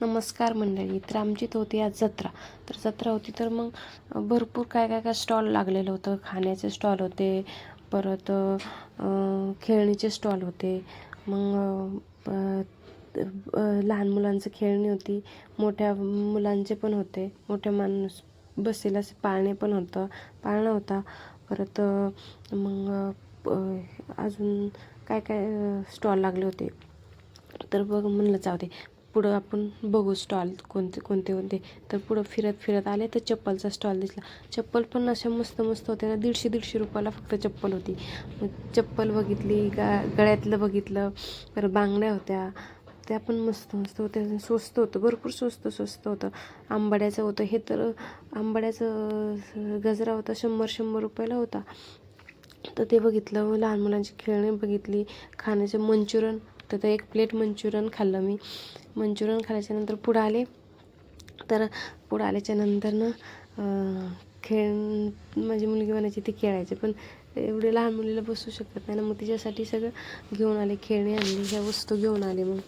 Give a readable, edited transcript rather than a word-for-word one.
नमस्कार मंडळी. तर आमची होती आज जत्रा. तर जत्रा होती तर मग भरपूर काय स्टॉल लागलेलं होतं. खाण्याचे स्टॉल होते, परत खेळणीचे स्टॉल होते. मग लहान मुलांचं खेळणी होती, मोठ्या मुलांचे पण होते. मोठ्या माणूस बसेल असे पाळणे पण होतं, पाळणा होता. परत मग अजून काय स्टॉल लागले होते. तर बघ म्हणलं जाऊ दे, पुढं आपण बघू स्टॉल कोणते होते. तर पुढं फिरत आले तर चप्पलचा स्टॉल दिसला. चप्पल पण अशा मस्त होत्या ना. 150 रुपयाला फक्त चप्पल होती. मग चप्पल बघितली, गळ्यातलं बघितलं. परत बांगड्या होत्या, त्या पण मस्त होत्या. स्वस्त होतं, भरपूर स्वस्त होतं. आंबाड्याचं होतं. हे तर आंबाड्याचं गजरा होता 100 रुपयाला होता. तर ते बघितलं. लहान मुलांची खेळणी बघितली. खाण्याचं मंचुरियन, तर एक प्लेट मंचुरियन खाल्लं मी. मंचुरियन खाल्ल्याच्यानंतर पुढं आले. तर पुढं आल्याच्यानंतर ना माझी मुलगी म्हणायची ती खेळायचे, पण एवढे लहान मुलीला बसू शकत नाही ना. मग तिच्यासाठी सगळं घेऊन आले, खेळणी आणली, ह्या वस्तू घेऊन आले. मग